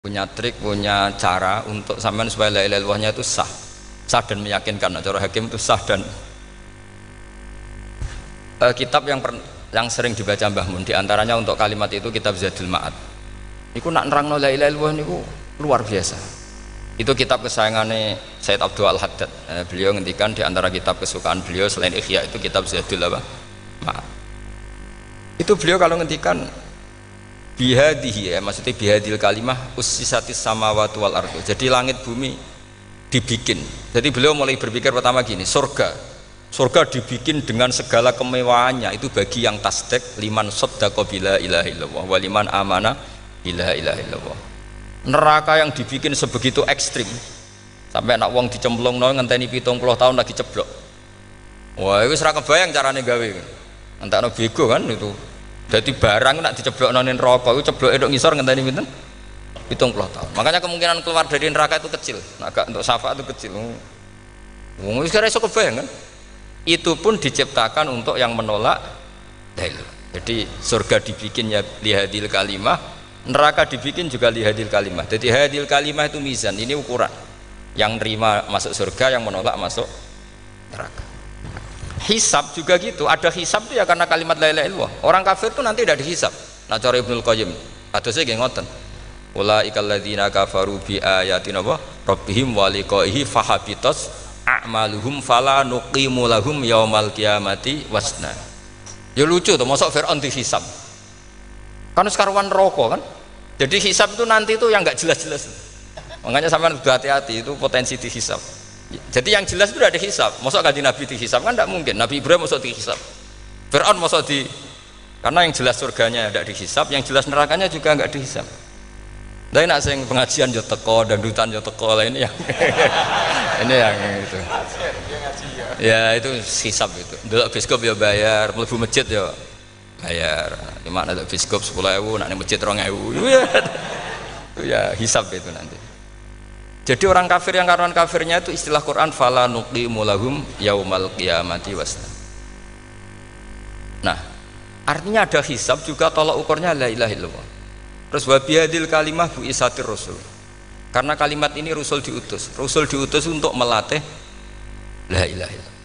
punya trik, punya cara untuk sampean supaya la ilaha illallahnya itu sah, sah dan meyakinkan. Nah, cara hakim itu sah dan kitab yang sering dibaca Mbah Mun diantaranya untuk kalimat itu kitab Zadul Ma'ad. Iku nak nerangno la ilaha illallah niku luar biasa. Itu kitab kesayangannya Sayyid Abdul Al-Haddad. Beliau ngendikan di antara kitab kesukaan beliau selain Ihya itu kitab Zadul Ma'ad. Itu beliau kalau ngendikan bihadihi, maksudnya bihadil kalimah ussisatis samawati wal ardu. Jadi langit bumi dibikin. Jadi beliau mulai berpikir pertama gini, surga dibikin dengan segala kemewahannya itu bagi yang tasdek liman saddaqa bila ilaha illallah wa liman amana bila ilaha illallah. Neraka yang dibikin sebegitu ekstrim sampai nak wong dicemplungno ngenteni 70 tahun lagi ceblok. Wah, itu ora kebayang carane gawe. Entakno bego kan itu. Jadi barang nak diceblok nonin rokok itu ceblok edok ngisor ngenteni pinten 70 tahun. Makanya kemungkinan keluar dari neraka itu kecil. Nah, untuk syafaat itu kecil. Wong wis kira iso kebayang kan? Itu pun diciptakan untuk yang menolak dalil. Jadi surga dibikin ya lihadil kalimah, neraka dibikin juga lihadil kalimah. Jadi hadil kalimah itu mizan, ini ukuran. Yang terima masuk surga, yang menolak masuk neraka. Hisab juga gitu, ada hisab itu ya karena kalimat la ilaha illallah. Orang kafir itu nanti tidak dihisab. Nah cara Ibnul Qayyim adose nggih ngoten. Ulaikal ladzina kafaru bi ayatina rabbihim wa liqaihi fahabitas a'maluhum fala nuqimu lahum yaumal qiyamati wasna. Ya lucu tuh, mosok Fir'aun dihisab. Kan sekaruan rokok kan. Jadi hisab itu nanti itu yang enggak jelas-jelas. Makanya sampean hati-hati itu potensi dihisab. Jadi yang jelas itu udah dihisab. Mosok kanjeng Nabi dihisab kan tidak mungkin. Nabi Ibrahim mosok dihisab. Fir'aun mosok karena yang jelas surganya tidak dihisab, yang jelas nerakanya juga enggak dihisab. Tapi nak sing pengajian yo teko, dangdutan yo teko lah ini yang ini yang itu. Ya itu hisab itu. Delok biskop yo bayar, mlebu masjid yo bayar. Gimana delok biskop 10.000, nak ning masjid 2.000. Itu ya hisab itu nanti. Jadi orang kafir yang karuan kafirnya itu istilah Quran fala nuqimu lahum yaumal qiyamati wasna. Nah, artinya ada hisab juga tolak ukurnya la ilaha illallah. Terus wa bihadil kalimah bu isatir rasul. Karena kalimat ini Rasul diutus untuk melatih la ilaha illallah.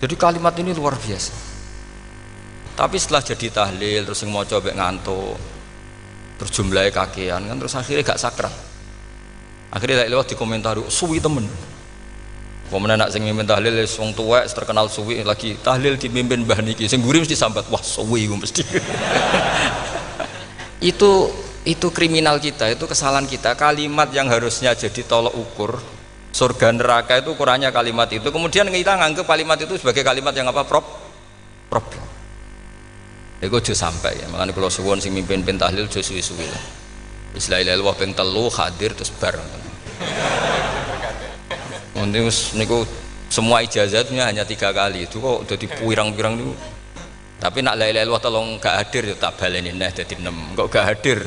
Jadi kalimat ini luar biasa. Tapi setelah jadi tahlil terus yang mau coba ngantuk, terus jumlahnya kakean kan, terus akhirnya gak sakral. Akhirnya la ilaha dikomentari suwi temen. Pemenang nak sing mimpin tahlil wong tuwek terkenal suwi lagi tahlil dipimpin mbah niki sing mburi mesti sambat wah suwi mesti. itu kriminal kita, itu kesalahan kita. Kalimat yang harusnya jadi tolok ukur surga neraka itu ukurannya kalimat itu, kemudian kita nganggep kalimat itu sebagai kalimat yang apa problem. Iku aja sampai ya. Makanya kalau suwon sing mimpin tahlil aja suwi-suwi lah. Istilah illallah ping 3 hadir terus bareng. Nanti niku semua ijazatnya hanya 3 kali itu kok udah dipirang-pirang niku. Tapi nak la ilaha illallah tolong gak hadir ya tak baleni neh dadi 6. Kok gak hadir?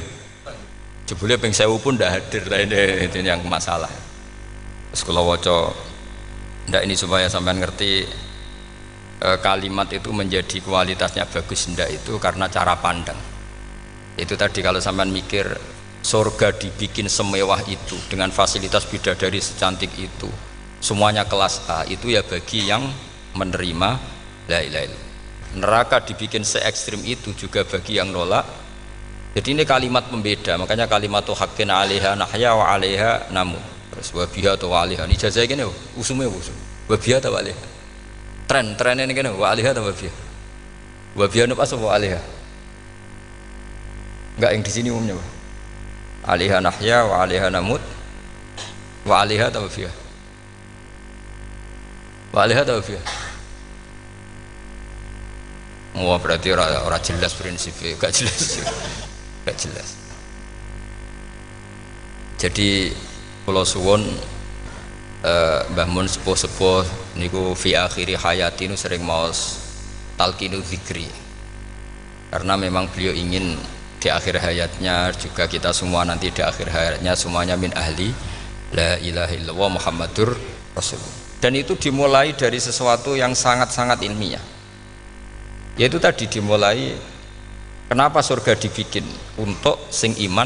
Jebule ping 1000 pun ndak hadir lah itu yang masalah. Terus kula waca ndak ini supaya sampean ngerti kalimat itu menjadi kualitasnya bagus ndak itu karena cara pandang. Itu tadi kalau sampean mikir surga dibikin semewah itu dengan fasilitas bidadari secantik itu, semuanya kelas A, itu ya bagi yang menerima la ilaha illallah. Neraka dibikin se ekstrim itu juga bagi yang nolak. Jadi ini kalimat pembeda, makanya kalimat haqqin 'alaiha nahya wa 'alaiha namu. Terus wa biha wa 'alaiha. Ini ijazah gini usume usum. Wa biha wa 'alaiha. Tren ini gini wa 'alaiha wa biha. Wa biha apa wa 'alaiha? Enggak yang di sini umumnya. 'Alaiha nahya wa 'alaiha namut. Wa 'alaiha wa biha. Wa 'alaiha wa biha. Oh berarti orang jelas prinsipnya, gak jelas. Jadi kalau suwon Mbah Mun sepuh-sepuh niku fi akhiri hayati nu sering maos talqinu zikri. Karena memang beliau ingin di akhir hayatnya juga kita semua nanti di akhir hayatnya semuanya min ahli la ilaha illallah Muhammadur Rasulullah. Dan itu dimulai dari sesuatu yang sangat-sangat ilmiah. Yaitu tadi dimulai kenapa surga dibikin untuk sing iman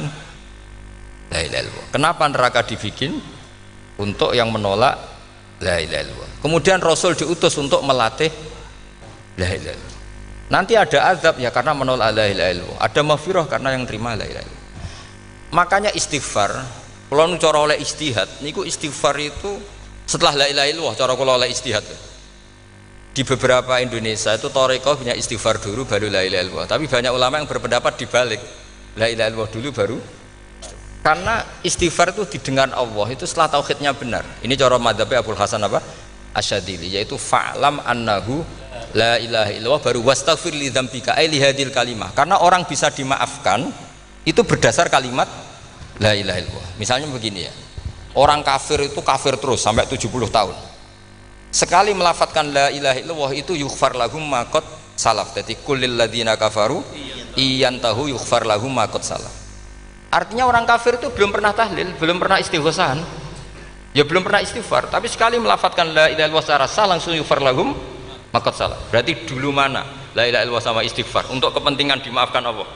la ilaha illallah. Kenapa neraka dibikin? Untuk yang menolak la ilaha illallah. Kemudian Rasul diutus untuk melatih la ilaha illallah. Nanti ada azab ya karena menolak la ilaha illallah. Ada maghfirah karena yang terima la ilaha illallah. Makanya istighfar, kalau cara oleh ijtihad, niku istighfar itu setelah la ilaha illallah cara kula oleh ijtihad. Di beberapa Indonesia itu thariqah punya istighfar dulu baru la ilaha illallah. Tapi banyak ulama yang berpendapat dibalik. La ilaha illallah dulu baru, karena istighfar itu didengar Allah itu setelah tauhidnya benar. Ini cara madzhabnya Abul Hasan apa? Asyadili, yaitu fa'lam annahu la ilaha illallah baru wastaghfir li dzambika ai li hadil kalimah. Karena orang bisa dimaafkan itu berdasar kalimat la ilaha illallah. Misalnya begini ya. Orang kafir itu kafir terus sampai 70 tahun. Sekali melafatkan la ilaha illallah itu yughfar lahum ma qad salaf. Jadi kullil ladzina kafaru iyantahu yughfar lahum ma qad salaf. Artinya orang kafir itu belum pernah tahlil, belum pernah istighosah, ya belum pernah istighfar, tapi sekali melafatkan la ilaha illallah secara sah langsung yughfar lahum ma qad salaf. Berarti dulu mana la ilaha illallah sama istighfar untuk kepentingan dimaafkan Allah?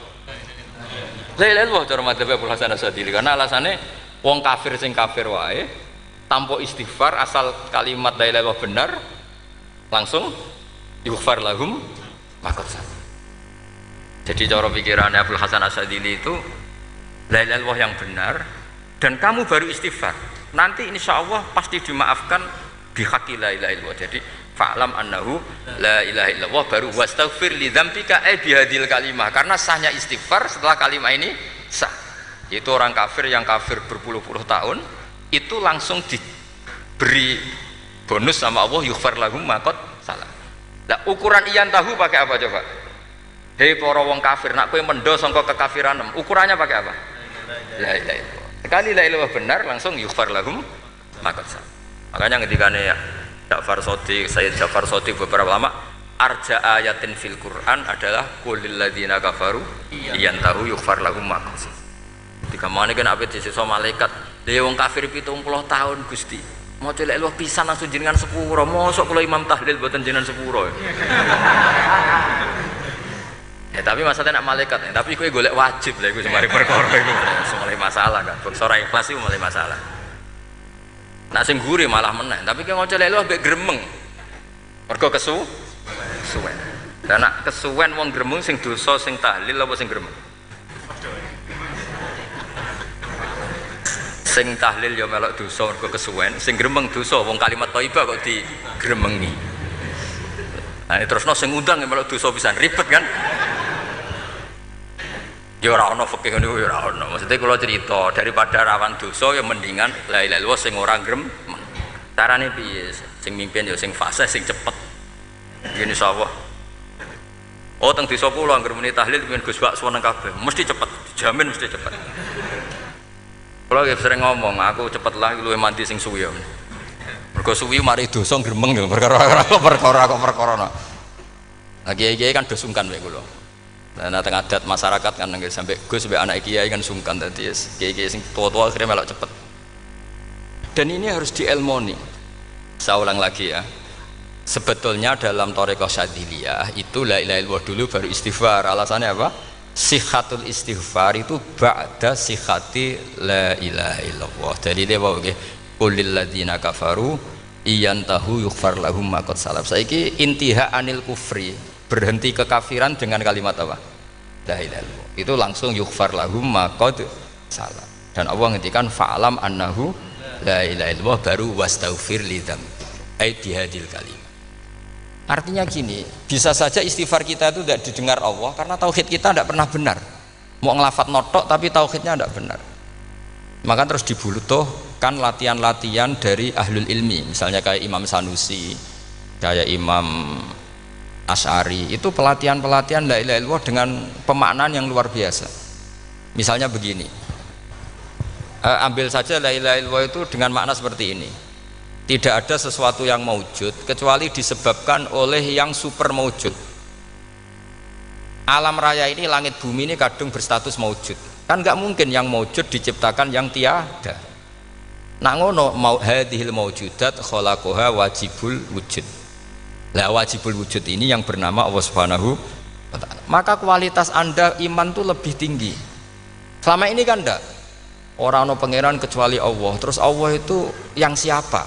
La ilaha illallah cara madzhab Abul Hasan Asyadili, karena alasannya wong kafir sing kafir wae tanpa istighfar asal kalimat la ilaha illallah benar langsung yughfar lahum ma qad salaf. Jadi cara pikirannya Abul Hasan Asyadili itu la ilaha illallah yang benar dan kamu baru istighfar nanti insya Allah pasti dimaafkan bihaqqi la ilaha illallah. Jadi fa'lam annahu la ilaha illallah baru wastaghfir li dzambika ai bihadil kalimah, karena sahnya istighfar setelah kalimat ini sah. Itu orang kafir yang kafir berpuluh-puluh tahun itu langsung diberi bonus sama Allah yughfar lahum ma qad salaf. Lah ukuran iyan tahu pakai apa coba? Hei para wong kafir nak kowe mendo sangka kekafiran, ukurannya pakai apa? La ilaha illallah. Sekali la ilaha benar langsung yughfar lahum ma qad salaf. Makanya ketikane ya Ja'far Shadiq, Sayyid Ja'far Shadiq beberapa lama arja ayatin fil Quran adalah qulil ladzina kafaru iyantahu yughfar lahum ma qad salaf. Dikamane kan ape disisa malaikat. Lha wong kafir 70 tahun Gusti. Mau celek luwih pisan langsung jenengan sepuro. Mosok kula imam tahlil boten jenengan sepuro. Ya tapi masalahnya nak malaikat, tapi kowe golek wajib lha iku semari perkara iku mulai masalah kan. Ora ikhlas iku mulai masalah. Nak sing guri malah meneh, tapi kowe ngocelek luwih mbek gremeng. Mergo kesuwen. Lah nak kesuwen wong gremeng sing dosa sing tahlil apa sing gremeng? Sing tahlil ya melok dosa mergo kesuwen, sing gremeng dosa wong kalimat thayyibah kok digremengi. Nah ini terusno sing ngundang ya melok dosa pisan ribet kan. Ya ora ono fikih niku ya ora ono. Maksudnya kula cerita daripada rawan dosa ya mendingan la ilaha illallah sing ora gremeng. Carane piye? Sing mimpin ya sing fasih sing cepet. Ngene insyaallah. Oh teng desa kula anggere muni tahlil pengen Gus Bak seneng kabeh, mesti cepet, dijamin mesti cepet. Kalau sering ngomong, aku cepet lah luwih mandi sing suwi. Mergo suwi mari dosa gremeng lho, perkara no. Nah kiai-kiai kan do sungkan mek kula. Nah teng adat masyarakat kan nggih sampai Gus sampai anak kiai kan sungkan dadi kiai-kiai sing tua-tua akhirnya melok cepet. Dan ini harus dielmoni. Saya ulang lagi ya. Sebetulnya dalam thariqah Syadziliyah itu la ilaha illallah dulu baru istighfar. Alasannya apa? Sihatul istighfar itu ba'da sihati la ilaha illallah. Jadi dia bawa ke qulil ladzina kafaru iyantahu yughfar lahum ma qad salaf. Saiki intiha anil kufri, berhenti kekafiran dengan kalimat apa? La ilaha illallah. Itu langsung yughfar lahum ma qad salaf. Dan Allah ngendikan fa'lam annahu la ilaha illallah baru wastaghfir lidzam ai bihadil kalim. Artinya gini, bisa saja istighfar kita itu tidak didengar Allah karena tauhid kita tidak pernah benar. Mau ngelafat notok tapi tauhidnya tidak benar. Maka terus dibutuhkan latihan-latihan dari ahlul ilmi, misalnya kayak Imam Sanusi, kayak Imam Asy'ari, itu pelatihan-pelatihan la ilaha illallah dengan pemaknaan yang luar biasa. Misalnya begini, ambil saja la ilaha illallah itu dengan makna seperti ini. Tidak ada sesuatu yang maujud kecuali disebabkan oleh yang super maujud. Alam raya ini, langit bumi ini kadung berstatus maujud. Kan nggak mungkin yang maujud diciptakan yang tiada. Nak ngono mau hadhil maujudat khalaqaha wajibul wujud. Lah wajibul wujud ini yang bernama Allah Subhanahu wa taala. Maka kualitas Anda iman tuh lebih tinggi. Selama ini kan enggak. Ora ana pangeran kecuali Allah. Terus Allah itu yang siapa?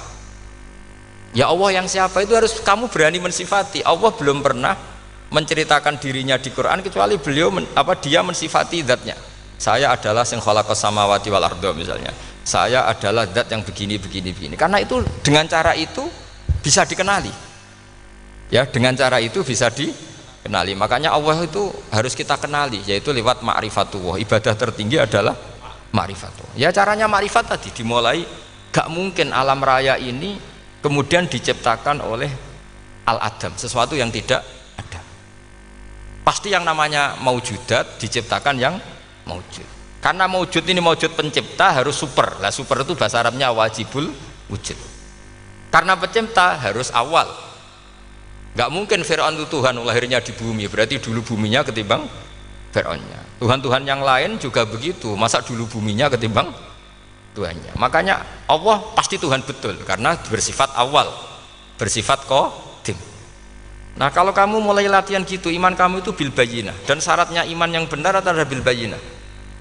Ya Allah yang siapa itu harus kamu berani mensifati. Allah belum pernah menceritakan dirinya di Quran kecuali beliau dia mensifati zatnya. Saya adalah sing khalaqas samawati wal arda misalnya. Saya adalah zat yang begini. Karena itu dengan cara itu bisa dikenali. Ya, dengan cara itu bisa dikenali. Makanya Allah itu harus kita kenali, yaitu lewat ma'rifatullah. Ibadah tertinggi adalah ma'rifatullah. Ya caranya ma'rifat tadi dimulai, gak mungkin alam raya ini kemudian diciptakan oleh al-adam, sesuatu yang tidak ada. Pasti yang namanya maujudat diciptakan yang maujud. Karena maujud ini maujud pencipta harus super. Lah super itu bahasa Arabnya wajibul wujud. Karena pencipta harus awal. Gak mungkin Fir'aun itu Tuhan lahirnya di bumi, berarti dulu buminya ketimbang Fir'aunnya. Tuhan-Tuhan yang lain juga begitu, masa dulu buminya ketimbang Tuhannya. Makanya Allah pasti Tuhan betul karena bersifat awal, bersifat qadim. Nah kalau kamu mulai latihan gitu, iman kamu itu bil bayyinah, dan syaratnya iman yang benar adalah bil bayyinah.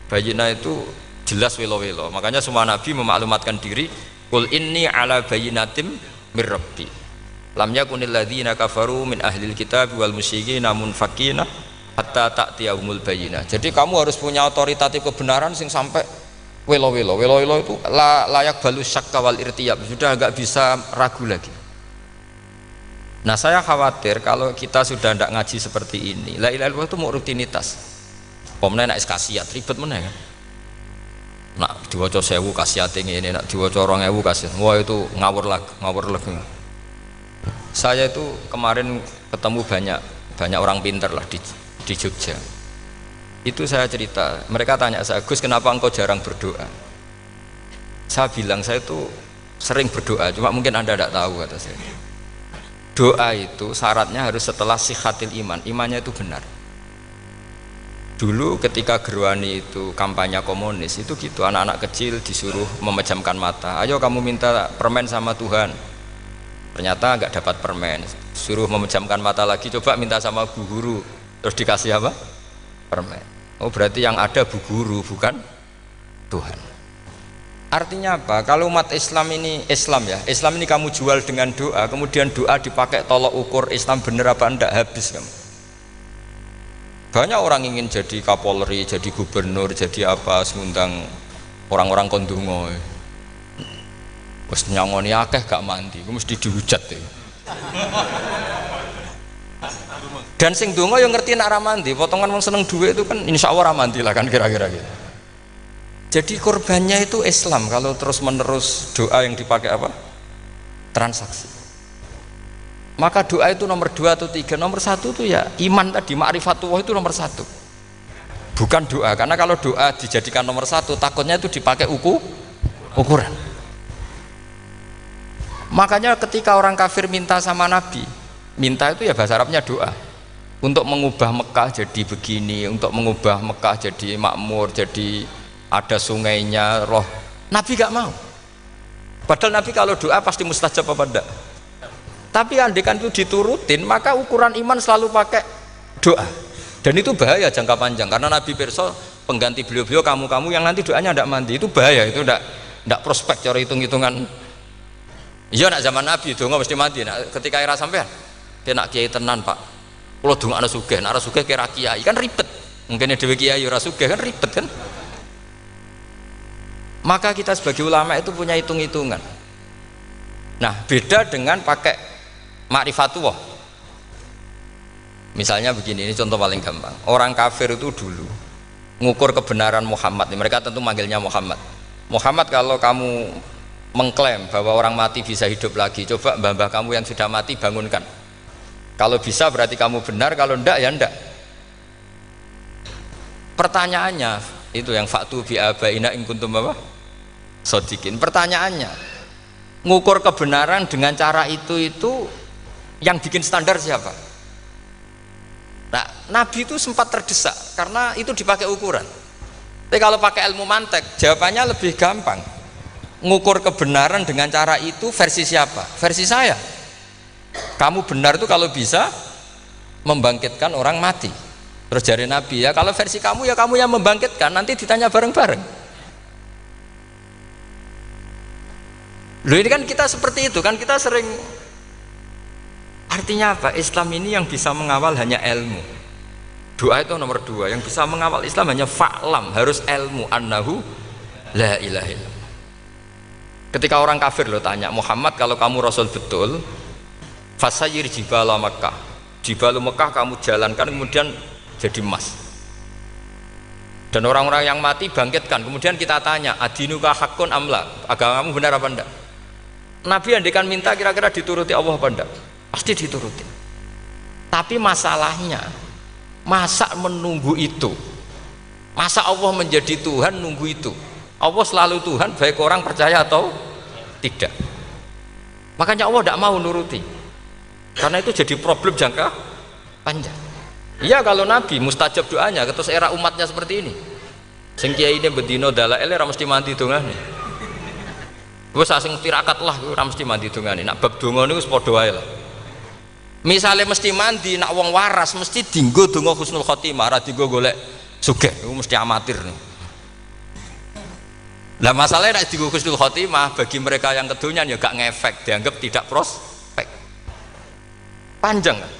Bayyinah itu jelas welo-welo. Makanya semua nabi memaklumatkan diri, qul inni ala bayyinatim mir rabbi. Lam yakunil ladzina kafaru min ahlil kitab wal musyrikin munfakina hatta ta'tiyahumul bayyinah. Jadi kamu harus punya otoritatif kebenaran sing sampai welo-welo itu layak balus syakka wal irtiyab, sudah agak bisa ragu lagi. Nah saya khawatir kalau kita sudah tidak ngaji seperti ini, la ilaha illallah itu mau rutinitas. Pemenang nak kasiat ribet meneh kan. Nak diwaca 1000 kasiate ngene, nak diwaca 2000 kasiat. Wah itu ngawur lagi. Saya itu kemarin ketemu banyak orang pintar lah di Jogja. Itu saya cerita, mereka tanya saya, Gus kenapa engkau jarang berdoa? Saya bilang saya itu sering berdoa, cuma mungkin Anda tidak tahu kata saya. Doa itu syaratnya harus setelah sihatil iman, imannya itu benar. Dulu ketika Gerwani itu kampanye komunis itu gitu, anak-anak kecil disuruh memejamkan mata, ayo kamu minta permen sama Tuhan. Ternyata nggak dapat permen, suruh memejamkan mata lagi, coba minta sama bu guru, terus dikasih apa? Permen. Oh berarti yang ada bu guru bukan Tuhan. Artinya apa? Kalau umat Islam ini Islam ini kamu jual dengan doa, kemudian doa dipakai tolok ukur Islam bener apa enggak, habis kamu. Banyak orang ingin jadi Kapolri, jadi gubernur, jadi apa, ngundang orang-orang kondungo. Wes nyangoni akeh gak mandi, mesti dihujat ya. Dan sing donga yang ngerti nak ra mandi, potongan wong seneng duit itu kan insya Allah ra mandi lah kan kira-kira gitu. Jadi korbannya itu Islam kalau terus-menerus doa yang dipakai apa? Transaksi. Maka doa itu nomor 2 atau 3, nomor 1 itu ya iman tadi, ma'rifatullah itu nomor 1. Bukan doa, karena kalau doa dijadikan nomor 1 takutnya itu dipakai ukuran. Makanya ketika orang kafir minta sama Nabi, minta itu ya bahasa Arabnya doa, untuk mengubah Mekah jadi begini, untuk mengubah Mekah jadi makmur, jadi ada sungainya, roh. Nabi gak mau. Padahal Nabi kalau doa pasti mustajab apa enggak? Tapi andekan itu diturutin, maka ukuran iman selalu pakai doa. Dan itu bahaya jangka panjang, karena Nabi pirsa pengganti beliau-beliau kamu-kamu yang nanti doanya tidak mandi, itu bahaya, itu tidak prospek cara hitung-hitungan. Iya nak zaman Nabi donga mesti mati. Nak ketika era sampean, dia nak kiai tenan Pak. Kalau donga ana sugih, nak ora sugih kira kiai kan ribet. Mungkin dhewe kiai ora sugih kan ribet kan. Maka kita sebagai ulama itu punya hitung-hitungan. Nah, beda dengan pakai ma'rifatullah. Misalnya begini, ini contoh paling gampang. Orang kafir itu dulu mengukur kebenaran Muhammad. Mereka tentu manggilnya Muhammad. Muhammad, kalau kamu mengklaim bahwa orang mati bisa hidup lagi, coba mbah-mbah kamu yang sudah mati bangunkan. Kalau bisa berarti kamu benar, kalau ndak ya ndak. Pertanyaannya itu yang faktu bi abaina in kuntum apa? Sodikin. Pertanyaannya, ngukur kebenaran dengan cara itu yang bikin standar siapa? Nah, Nabi itu sempat terdesak karena itu dipakai ukuran. Tapi kalau pakai ilmu mantek, jawabannya lebih gampang. Ngukur kebenaran dengan cara itu versi siapa? Versi saya. Kamu benar itu kalau bisa membangkitkan orang mati. Terus jari Nabi, ya kalau versi kamu ya kamu yang membangkitkan, nanti ditanya bareng-bareng. Loh ini kan kita seperti itu kan, kita sering. Artinya apa? Islam ini yang bisa mengawal hanya ilmu. Doa itu nomor 2. Yang bisa mengawal Islam hanya fa'lam, harus ilmu annahu la ilaha illallah. Ketika orang kafir lo tanya, Muhammad kalau kamu Rasul betul, fasayyir jibala Makkah, jibalu Mekah kamu jalankan kemudian jadi emas. Dan orang-orang yang mati bangkitkan. Kemudian kita tanya, adinuka hakun amla, agamamu benar apa enggak? Nabi andekan minta kira-kira dituruti Allah apa enggak? Pasti dituruti. Tapi masalahnya, masa menunggu itu? Masa Allah menjadi Tuhan nunggu itu? Allah selalu Tuhan baik orang percaya atau tidak. Makanya Allah tidak mau nuruti, karena itu jadi problem jangka panjang. Iya kalau Nabi mustajab doanya, terus era umatnya seperti ini, sing kiai ini bedino dalaile ora mesti mandi dongane, wis sing tirakat lah ora mesti mandi dongane, nak bab donga niku wis padha wae lah. Misale mesti mandi, nak wong waras mesti dienggo donga husnul khotimah, ora dienggo golek sugih, iku mesti amatir nih. Lah masalahnya nek dienggo husnul khotimah bagi mereka yang kedonyan ya gak ngefek, dianggap tidak prospek. Panjang kan?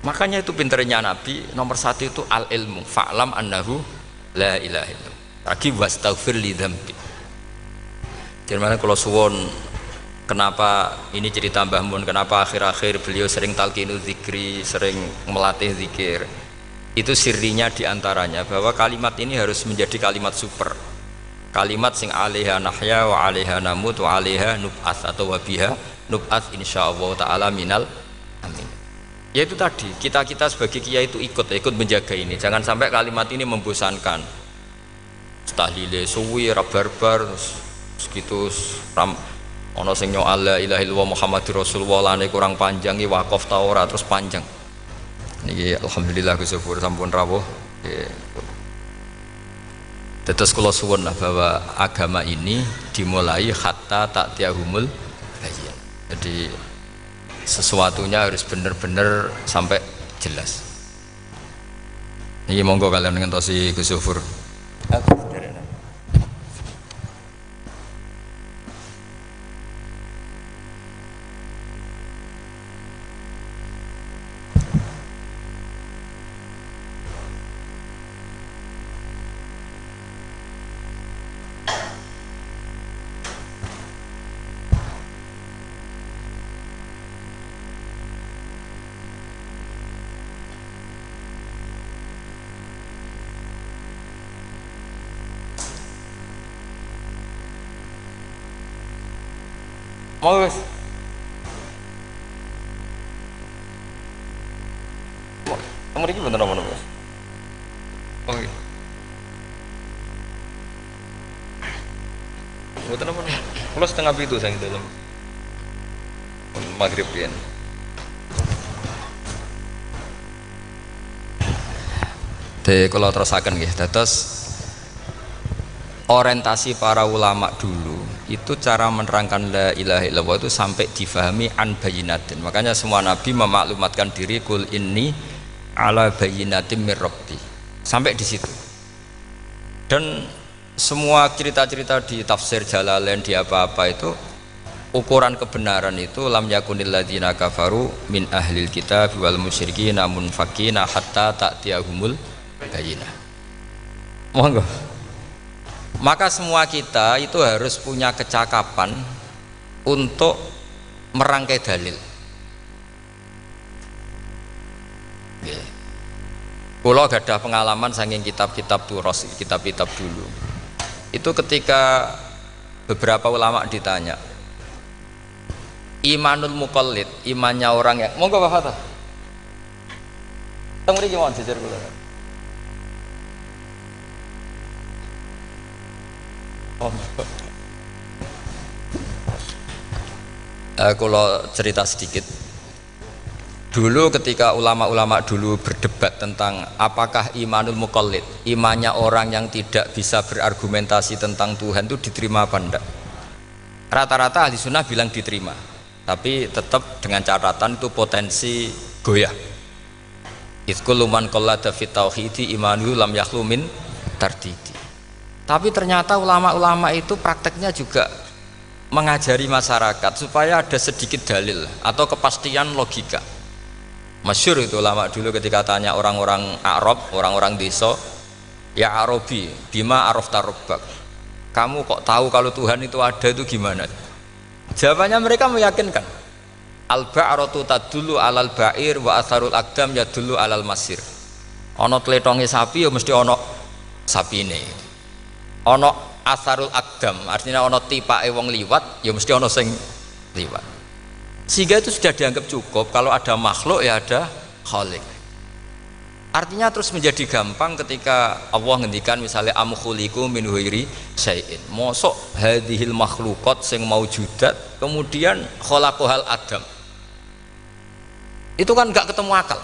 Makanya itu pinternya Nabi nomor 1 itu al ilmu fa'lam annahu la ilaha illallah. Lagi wastaghfir li dzambi. Jadi kalau suwon kenapa ini cerita Mbah Mun, kenapa akhir-akhir beliau sering talqinu zikri, sering melatih zikir. Itu sirinya diantaranya bahwa kalimat ini harus menjadi kalimat super. Kalimat sing alaiha nahya wa alaiha namut wa alaiha nub'ats atau wabiha nub'ats insyaallah taala minal amin. Ya itu tadi, kita sebagai kiai itu ikut menjaga ini. Jangan sampai kalimat ini membosankan. Tahlile suwi barbar segitu ram ana sing nyoal la ilaha illallah Muhammadur Rasulullah lane kurang panjang iki wakaf ta ora terus panjang. Niki alhamdulillah Gus Syukur sampun rawuh. Tetes kula suwun lah bahwa agama ini dimulai hatta ta'tiyahumul bayyin. Jadi sesuatunya harus benar-benar sampai jelas. Ini monggo kalian ngentosi Gus Syukur. Mau guys, kamu ini bener apa guys? Oke. Bener apa? Kalau setengah itu saya dalam maghrib kan. Jadi kalau terusakan gitu, terus orientasi para ulama dulu itu cara menerangkan la ilaha illallah itu sampai difahami an bayinatin. Makanya semua nabi memaklumatkan diri kul inni ala bayinatin mir rabbi. Sampai di situ. Dan semua cerita-cerita di tafsir Jalalain di apa-apa itu ukuran kebenaran itu lam yakunil ladzina kafaru min ahlil kitab wal musyrikin namun fakina hatta ta'tiyahumul bayinah. Monggo. Maka semua kita itu harus punya kecakapan untuk merangkai dalil. Kalau gak ada pengalaman saking kitab-kitab turos, kitab-kitab dulu. Itu ketika beberapa ulama ditanya, imanul muqallid, imannya orang yang monggo Pak Fatah. Teng mriki mawon jejer kula. Kalau cerita sedikit dulu ketika ulama-ulama dulu berdebat tentang apakah imanul muqallid, imannya orang yang tidak bisa berargumentasi tentang Tuhan itu diterima apa enggak, rata-rata ahli sunnah bilang diterima, tapi tetap dengan catatan itu potensi goyah. Idzkul man qallada fit tauhidi imanu lam yakhlu min tardidi. Tapi ternyata ulama-ulama itu prakteknya juga mengajari masyarakat supaya ada sedikit dalil atau kepastian logika. Masyhur itu ulama dulu ketika tanya orang-orang Arab, orang-orang desa, ya Arabi, bima arafta rabbak. Kamu kok tahu kalau Tuhan itu ada, itu gimana? Jawabannya mereka meyakinkan. Al-ba'ratu tadullu alal ba'ir wa atharul aqdam yadullu alal masir. Ana tletonge sapi ya mesti ana sapine. Ana asarul aqdam, artinya ana tipake wong liwat ya mesti ana sing liwat. Sehingga itu sudah dianggap cukup kalau ada makhluk ya ada khalik. Artinya terus menjadi gampang ketika Allah ngendikan misalnya am khuliqu min ghairi syai'in. Mosok hadhil makhluqat sing maujudat kemudian khalaqahal adam. Itu kan enggak ketemu akal.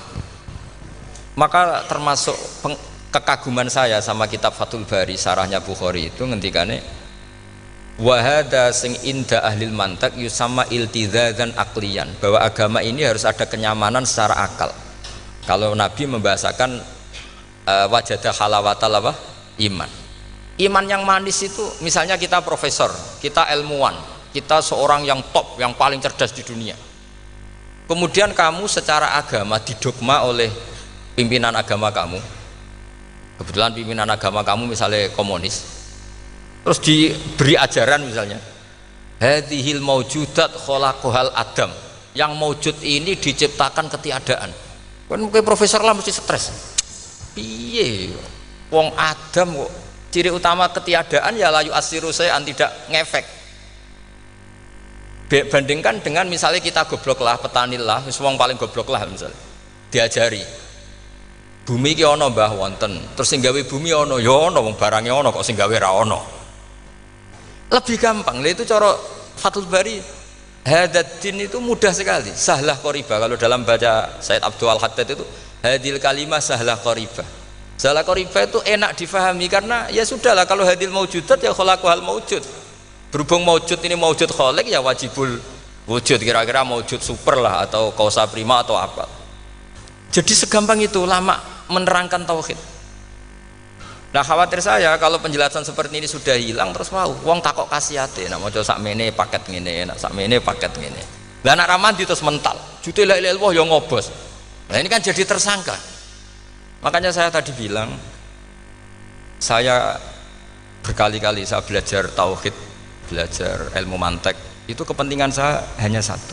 Maka termasuk kekaguman saya sama kitab Fathul Bari sarahnya Bukhari itu ngendikane wa hadza sing inda ahlil mantak yusamma iltizazan aqliyan, bahwa agama ini harus ada kenyamanan secara akal. Kalau Nabi membahasakan wajadah halawatal apa? Iman. Iman yang manis itu misalnya kita profesor, kita ilmuwan, kita seorang yang top, yang paling cerdas di dunia. Kemudian kamu secara agama didogma oleh pimpinan agama kamu. Kebetulan pimpinan agama kamu misalnya komunis, terus diberi ajaran misalnya hadhil maujudat khalaqahal adam, yang maujud ini diciptakan ketiadaan. Kan mungkin profesor lah mesti stres. Piye wong Adam kok ciri utama ketiadaan ya layu asiru sayan, tidak ngefek. Bandingkan dengan misalnya kita goblok lah, petani lah, wong paling goblok lah misalnya diajari bumi ki ana mbah wonten, terus sing gawe bumi ana ya ana, wong barange ana kok sing gawe ra ana. Lebih gampang. Lah itu cara Fathul Bari, hadaddin itu mudah sekali, sahlah qoriba. Kalau dalam baca Said Abdul Haddad itu hadil kalimah sahlah qoriba. Sahlah qoriba itu enak difahami karena ya sudahlah, kalau hadil maujudat ya khalaqahal maujud. Berhubung maujud ini maujud khaliq ya wajibul wujud, kira-kira maujud super lah atau kausa prima atau apa. Jadi segampang itu ulama menerangkan tauhid. Nah khawatir saya kalau penjelasan seperti ini sudah hilang terus mau wong takok kasihate, nak maca sakmene paket ngene, nak sakmene paket ngene. Lah anak ramadi terus mental, jute la ilaha illallah ya ngobos. Nah ini kan jadi tersangka. Makanya saya tadi bilang, saya berkali-kali saya belajar tauhid, belajar ilmu mantek, itu kepentingan saya hanya satu,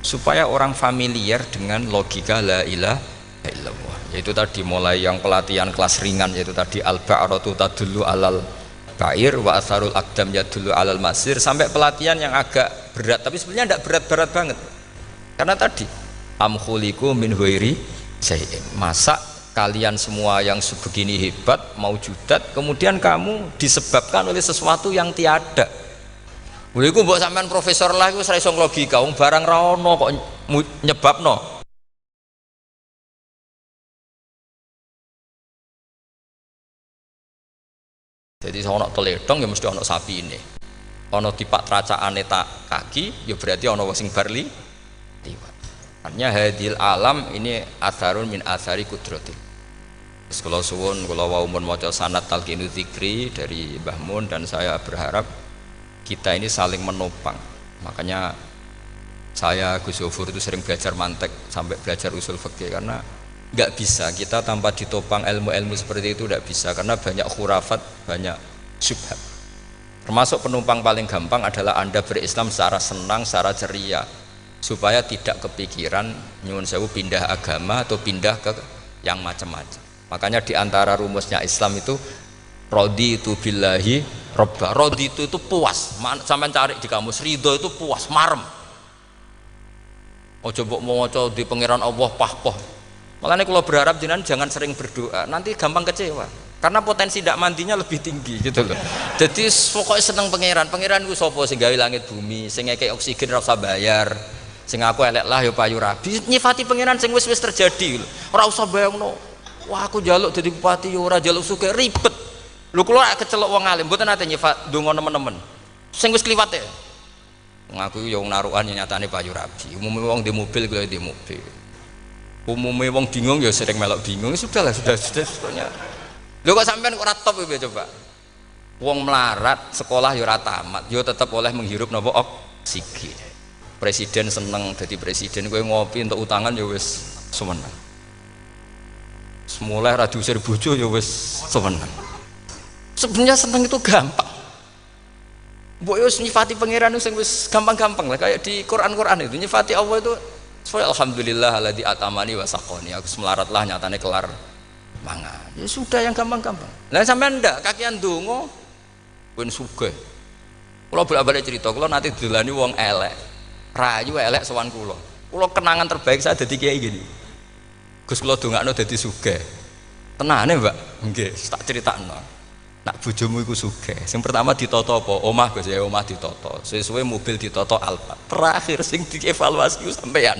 supaya orang familiar dengan logika la ilaha illallah. Yaitu tadi mulai yang pelatihan kelas ringan, yaitu tadi al-ba'ratu tadullu alal ba'ir wa atharul aqdam yadullu alal masir, sampai pelatihan yang agak berat, tapi sebenarnya tidak berat-berat banget. Karena tadi am khuliqu min ghairi syai'in, masa kalian semua yang sebegini hebat maujudat kemudian kamu disebabkan oleh sesuatu yang tiada. Lha iku mbok sampean profesor lah iku ora iso logika, wong barang ra ono kok nyebabno. Jadi ono teledong ya mesti ono sapi ini, ono tipak tracakane tak kaki ya berarti ono sing barli liwat. Artinya hadil alam ini atharun min athari kudratil. Kalau suwun kalau wau mun maca sanad talqinu dzikri dari Mbah Mun, dan saya berharap kita ini saling menopang. Makanya saya Gus Yofur itu sering belajar mantek sampai belajar usul fikih, karena nggak bisa kita tanpa ditopang ilmu-ilmu seperti itu, tidak bisa, karena banyak khurafat, banyak syubhat. Termasuk penumpang paling gampang adalah Anda berislam secara senang, secara ceria, supaya tidak kepikiran nyuwun sewu pindah agama atau pindah ke yang macam-macam. Makanya diantara rumusnya Islam itu raditu billahi robba. Raditu itu puas, sampai cari di kamus, ridho itu puas, marem. Ojo mbok maca di pangeran Allah pah-pah. Makanya kalau berharap jenengan jangan sering berdoa, nanti gampang kecewa, karena potensi tidak mandinya lebih tinggi gitu loh. Jadi pokoknya seneng pangeran. Pangeran itu sapa sing gawe langit bumi, sing ngekek oksigen ora usah bayar, sing aku elek lah ya payu rabi. Nyifati pangeran sing wis terjadi lho. Ora usah bayangno, wah aku njaluk dadi bupati ya ora, njaluk sugih ribet. Lho kula kecelok wong alim mboten nate nyifat donga nemen-nemen. Sing wis kliwat ya. Ngaku ya wong narukan nyatane payu rabi. Umume wong di mobil kaya di mobil. Umumnya wong bingung ya sering melok bingung, sudahlah, sudah sebetulnya. Lho kok sampean kok ora top ya coba. Wong melarat sekolah yo ora tamat, yo tetep oleh menghirup napa oksigen. Presiden seneng jadi presiden, kowe ngopi untuk utangan yo wis semeneng. Semula ra diusir bojo yo wis semeneng. Sebenarnya seneng itu gampang. Mbok yo nyifati pangeran sing wis gampang-gampang lah, kayak di Quran itu nyifati Allah itu alhamdulillah alladzi atamani wa saqoni. Aku melarat lah nyatane kelar mangan. Ya sudah yang gampang-gampang. Lah sampean ndak kakian donga ben sugih. Kula bolak-balik cerita, kula nanti dilani wong elek. Rayu elek sowan kula. Kula kenangan terbaik saya dadi kiai gini. Gus kula dongakno dadi sugih. Tenane, Mbak? Nggih, tak critakno. Nak bojomu iku sugih. Sing pertama ditata apa? Omah Gus ya, omah ditata. Sesuwe mobil ditata Alfa. Terakhir sing dievaluasi ku sampeyan.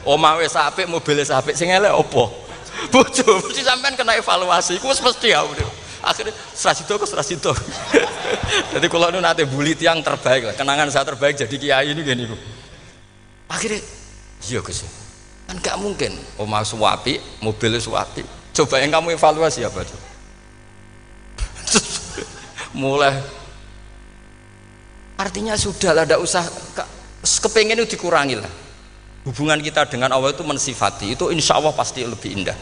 Omah wis apik, mobil wis apik, sing elek apa? Bojo, mesti sampean kena evaluasi. Iku wis mesti ya. Akhirnya Srasito. Jadi kalau nu nate bully tiang terbaik lah, kenangan saya terbaik jadi kiai ini gini. Akhirnya, iya Gus. Kan gak mungkin. Omah suwapi, mobil suwapi. Coba yang kamu evaluasi apa tuh? Mulai. Artinya sudah lah, tidak usah kepengen itu dikurangi lah. Hubungan kita dengan Allah itu mensifati itu insya Allah pasti lebih indah.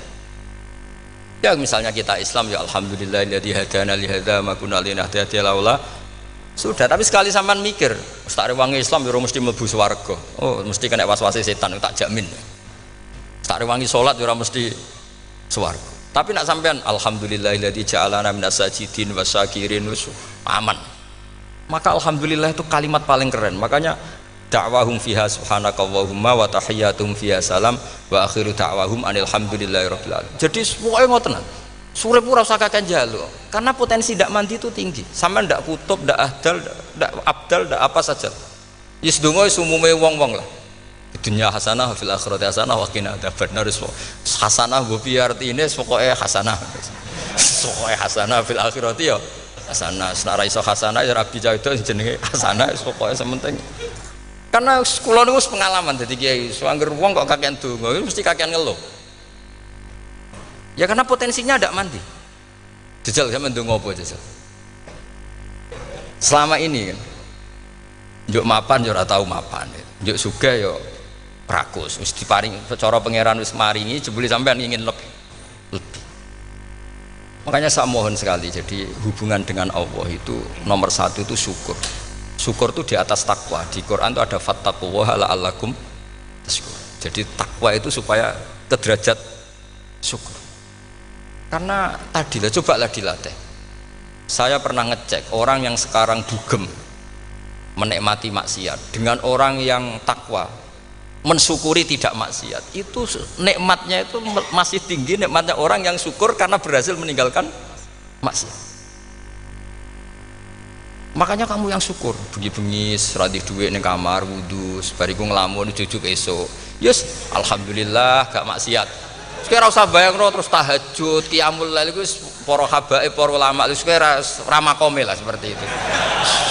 Ya misalnya kita Islam ya alhamdulillahilladzi hadana li hadza ma kunna linahtadiya laula. Sudah, tapi sekali sampean mikir, Ustaz Rewangi Islam ya mesti mlebu swarga. Oh, mesti kena was-wase setan tak jamin. Ustaz Rewangi salat ya mesti swarga. Tapi nak sampean alhamdulillahilladzi ja'alana minas sajidin wasyakirin aman. Maka alhamdulillah itu kalimat paling keren. Makanya da'wahum fiha subhanakallahumma wa tahiyyatuhum fiha salam wa akhiru da'wahum alhamdulillahirabbil alamin. Jadi pokoke ngoten. Surip ora usah kakek njaluk karena potensi ndak mandi itu tinggi. Sampean ndak kutub, ndak ahdal, ndak abdal, ndak apa saja. Wis donga wis umume wong-wong lah. Dunya hasanah fil akhirati hasanah wa qina adzabannar. Hasanah mbok piye artine pokoke hasanah. Pokoke hasanah fil akhirati ya hasanah. Nek ra iso hasanah ya rabi caido jenenge hasanah pokoke sementing. Karena kula niku pengalaman dadi kiai, angger wong kok kakean donga mesti kakean ngeluh. Ya karena potensinya ndak mandi. Jajal sampean ndonga apa jajal? Selama ini kan njuk mapan yo ora tau mapan. Njuk sugih yo rakus, wis diparing cara pangeran wis maringi jebule sampean ingin lebih. Makanya saya mohon sekali, jadi hubungan dengan Allah itu nomor satu itu syukur. Syukur itu di atas takwa. Di Quran itu ada fattaqullaha la'allakum tashkurun. Jadi takwa itu supaya ke derajat syukur. Karena tadi lah, cobalah dilatih. Saya pernah ngecek orang yang sekarang dugem menikmati maksiat dengan orang yang takwa mensyukuri tidak maksiat, itu nikmatnya itu masih tinggi nikmatnya orang yang syukur karena berhasil meninggalkan maksiat. Makanya kamu yang syukur, bengi-bengi radhi duit ning kamar wudu, bariku ngelamun jujuk esuk. Yes, alhamdulillah gak maksiat. Sekarang usah bayangno terus tahajud, qiyamul lail iku para habaib, para ulama itu sekarang ramakome lah seperti itu.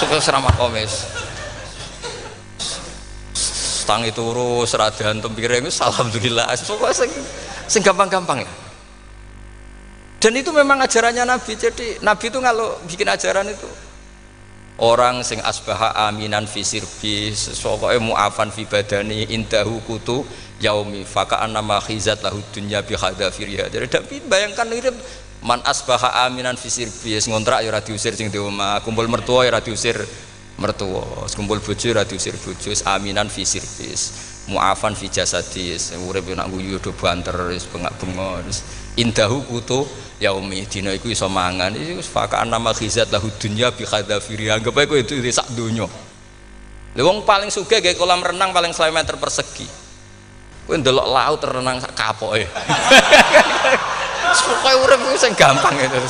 Suka ramakome. Stang itu urus radahan tempiring itu alhamdulillah. Pokoknya sing gampang-gampang ya. Dan itu memang ajarannya Nabi. Jadi Nabi itu kalau bikin ajaran itu orang sing asbaha aminan fi sirbi pokoknya mu'afan fi badani indahu kutu yaumi faka'an nama khizat lahu dunya bi hadafiriha. Jadi tapi bayangkan itu man asbaha aminan fi sirbi ngontrak ya ora diusir sing di omah, kumpul mertua ya ora diusir mertua, kumpul bojo ora diusir bojo, aminan fi sirbis mu'afan fi jasadis urip nak guyu do banter wis bengak-bengok indahu kutu yaumi dina iku iso mangan iki faka'an nama khizat lahu dunya bi hadafiri. Anggap ae kowe itu sak donya. Lha wong paling sugih gawe kolam renang paling 100 meter persegi. Kowe ndelok laut renang sak kapoke. Pokoke urip iku sing gampang itu.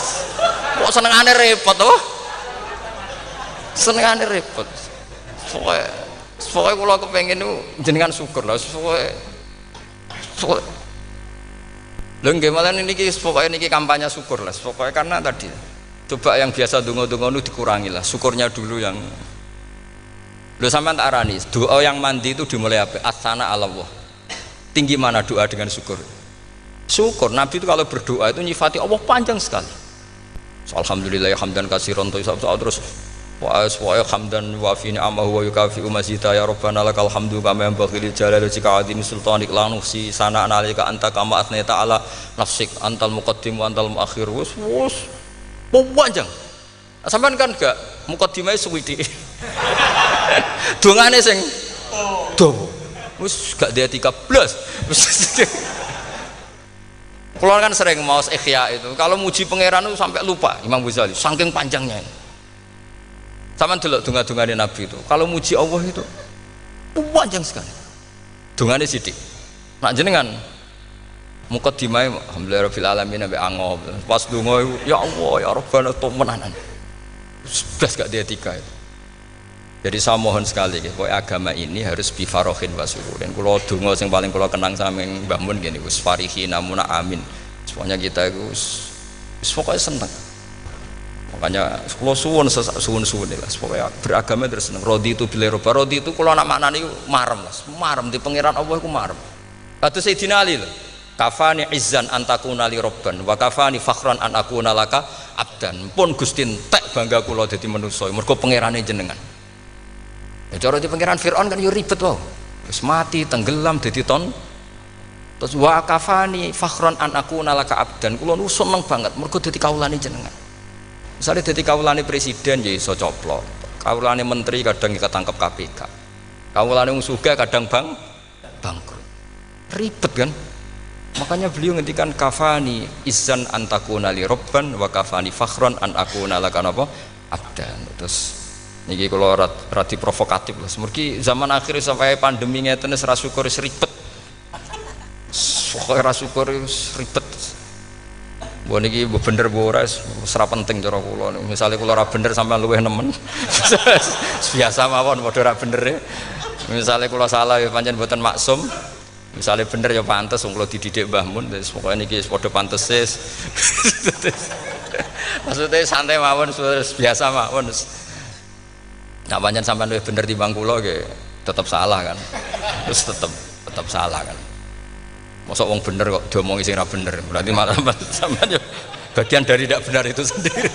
Kok senengane repot to? Senengane repot. Pokoke kula kepengin niku jenengan syukur lah. Pokoke lho nggih malah niki pokoknya niki kampanye syukur lah. Pokoknya karena tadi coba yang biasa donga-donga itu dikurangi lah. Syukurnya dulu yang lho sampean tak arani doa yang mandi itu dimulai apa? Asana Allah. Tinggi mana doa dengan syukur? Syukur Nabi itu kalau berdoa itu nyifati Allah panjang sekali. Alhamdulillah hamdan katsiran terus wa hamdan wa fi ni'amahu wa yukafi'u mazida ya rabbana lakal hamdu kama yanbaghi li jalali wajhika azimi sultanik la nuhsi sana'an 'alaika anta kama athnayta 'ala nafsik antal muqaddim wa antal muakhir wus panjang sampean kan gak muqaddimah suwidi dongane sing dawa wis gak dia 13 Kulo kan sering maos ikhya itu kalau muji pangeran itu sampai lupa Imam Ghazali saking panjangnya ini. Sama delok donga-dongane Nabi itu kalau muji Allah itu panjang sekali dongane sithik nak jenengan muqaddimah alhamdulillahirabbil alamin sampai angob pas donga ya Allah ya Rabbana temenanan sudah gak dia tiga itu. Jadi saya mohon sekali pokoknya agama ini harus bifarohin wasururin kalau donga yang paling kalau kenang sama Mbah Mun gini us farihin namuna amin semuanya kita itu pokoknya seneng. Makanya kalau suwun lah pokoknya beragama terus seneng rodi itu bila rodi itu kalau anak maknanya marem di pangeran Allah itu marem kata Sayyidina Ali loh kafani izzan antakuna li robban wa kafani fakhran an akuna laka abdan pun gustin tek bangga kula dadi manusa mergo pangerane jenengan ya cara di pangeran Fir'aun kan yo ribet wae wis mati tenggelam dadi ton terus wa kafani fakhran an akuna laka abdan kula nu seneng banget mergo dadi kawulane jenengan. Misalnya jadi kawulane presiden ya iso coplok, kawulane menteri kadang ketangkep KPK, kawulane wong sugih kadang bangkrut, ribet kan? Makanya beliau ngendikan kafani izzan antakuna li robban wa kafani fakhron an akuna laka napa abdan. Terus niki kalau rati provokatif lah, semergi zaman akhir sampai pandemi ngeten wis ra syukur wis ribet, pokoke ra syukur wis ribet. Buat niki bener ora serap penting cara kula. Misalnya kula ora bener sampean luweh nemen. Biasa mawon padha ora bener e. Misalnya kula salah ya pancen mboten maksum. Misalnya bener ya pantes wong kula dididik Mbah Mun wis pokoke niki wis padha pantes wis. Maksudnya santai mawon biasa mawon. Nah pancen sampean luwih bener timbang kula nggih tetep salah kan. Terus tetep salah kan. Mosok wong bener kok diomongi sing ora bener berarti malah sampean bagian dari tidak benar itu sendiri.